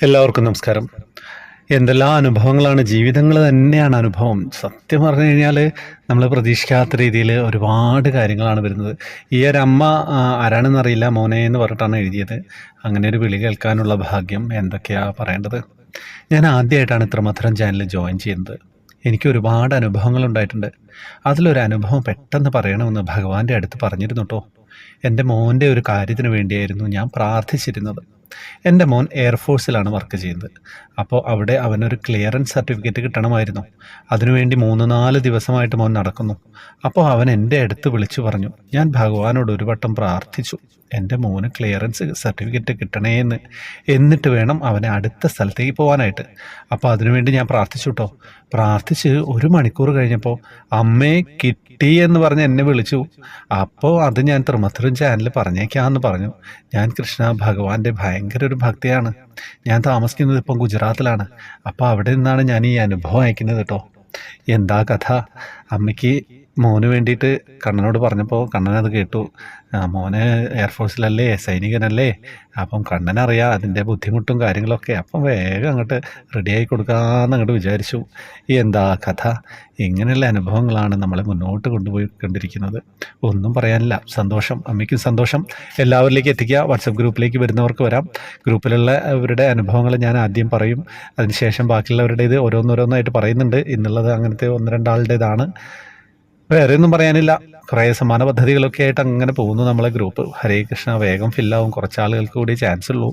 എല്ലാവർക്കും നമസ്കാരം. എന്തെല്ലാം അനുഭവങ്ങളാണ്, ജീവിതങ്ങൾ തന്നെയാണ് അനുഭവം. സത്യം പറഞ്ഞു കഴിഞ്ഞാൽ നമ്മൾ പ്രതീക്ഷിക്കാത്ത രീതിയിൽ ഒരുപാട് കാര്യങ്ങളാണ് വരുന്നത്. ഈ ഒരമ്മ ആരാണെന്നറിയില്ല, മോനെ എന്ന് പറഞ്ഞിട്ടാണ് എഴുതിയത്. അങ്ങനെ ഒരു വിളി കേൾക്കാനുള്ള ഭാഗ്യം എന്തൊക്കെയാ പറയേണ്ടത്. ഞാൻ ആദ്യമായിട്ടാണ് ഇത്രമാത്രം ചാനൽ ജോയിൻ ചെയ്യുന്നത്. എനിക്ക് ഒരുപാട് അനുഭവങ്ങൾ ഉണ്ടായിട്ടുണ്ട്. അതിലൊരു അനുഭവം പെട്ടെന്ന് പറയണമെന്ന് ഭഗവാന്റെ അടുത്ത് പറഞ്ഞിരുന്നു കേട്ടോ. എൻ്റെ മോൻ്റെ ഒരു കാര്യത്തിന് വേണ്ടിയായിരുന്നു ഞാൻ പ്രാർത്ഥിച്ചിരുന്നത്. എൻ്റെ മോൻ എയർഫോഴ്സിലാണ് വർക്ക് ചെയ്യുന്നത്. അപ്പോൾ അവിടെ അവനൊരു ക്ലിയറൻസ് സർട്ടിഫിക്കറ്റ് കിട്ടണമായിരുന്നു. അതിനുവേണ്ടി 3-4 ദിവസമായിട്ട് മോൻ നടക്കുന്നു. അപ്പോൾ അവൻ എൻ്റെ അടുത്ത് വിളിച്ചു പറഞ്ഞു, ഞാൻ ഭഗവാനോട് ഒരു വട്ടം പ്രാർത്ഥിച്ചു, എൻ്റെ മോന് ക്ലിയറൻസ് സർട്ടിഫിക്കറ്റ് കിട്ടണേ എന്ന്. എന്നിട്ട് വേണം അവനെ അടുത്ത സ്ഥലത്തേക്ക് പോകാനായിട്ട്. അപ്പോൾ അതിനുവേണ്ടി ഞാൻ പ്രാർത്ഥിച്ചു കേട്ടോ. പ്രാർത്ഥിച്ച് 1 മണിക്കൂർ കഴിഞ്ഞപ്പോൾ അമ്മേ കിട്ടി എന്ന് പറഞ്ഞ് എന്നെ വിളിച്ചു. അപ്പോൾ അത് ഞാൻ ത്രിമധുരം ചാനൽ പറഞ്ഞേക്കാമെന്ന് പറഞ്ഞു. ഞാൻ കൃഷ്ണ ഭഗവാന്റെ ഭയങ്കര ഒരു ഭക്തിയാണ്. ഞാൻ താമസിക്കുന്നത് ഇപ്പം ഗുജറാത്തിലാണ്. അപ്പോൾ അവിടെ നിന്നാണ് ഞാൻ ഈ അനുഭവം അയക്കുന്നത് കേട്ടോ. എന്താ കഥ? അമ്മയ്ക്ക് മോന് വേണ്ടിയിട്ട് കണ്ണനോട് പറഞ്ഞപ്പോൾ കണ്ണൻ അത് കേട്ടു. മോന് എയർഫോഴ്സിലല്ലേ, സൈനികനല്ലേ, അപ്പം കണ്ണനറിയാം അതിൻ്റെ ബുദ്ധിമുട്ടും കാര്യങ്ങളൊക്കെ. അപ്പം വേഗം അങ്ങോട്ട് റെഡിയായി കൊടുക്കാമെന്ന് അങ്ങോട്ട് വിചാരിച്ചു. എന്താ കഥ? ഇങ്ങനെയുള്ള അനുഭവങ്ങളാണ് നമ്മളെ മുന്നോട്ട് കൊണ്ടുപോയിക്കൊണ്ടിരിക്കുന്നത്. ഒന്നും പറയാനില്ല. സന്തോഷം, അമ്മയ്ക്കും സന്തോഷം. എല്ലാവരിലേക്ക് എത്തിക്കുക. വാട്സപ്പ് ഗ്രൂപ്പിലേക്ക് വരുന്നവർക്ക് വരാം. ഗ്രൂപ്പിലുള്ള അവരുടെ അനുഭവങ്ങൾ ഞാൻ ആദ്യം പറയും, അതിനുശേഷം ബാക്കിയുള്ളവരുടേത് ഓരോന്നോരോന്നായിട്ട് പറയുന്നുണ്ട്. ഇന്നുള്ളത് അങ്ങനത്തെ 1-2 ആളുടേതാണ്. വേറെ ഒന്നും പറയാനില്ല. കുറേ സമാന പദ്ധതികളൊക്കെ ആയിട്ട് അങ്ങനെ പോകുന്നു നമ്മളെ ഗ്രൂപ്പ്. ഹരേ കൃഷ്ണ. വേഗം ഫില്ലാവും, കുറച്ച് ആളുകൾക്ക് കൂടി ചാൻസ് ഉള്ളൂ.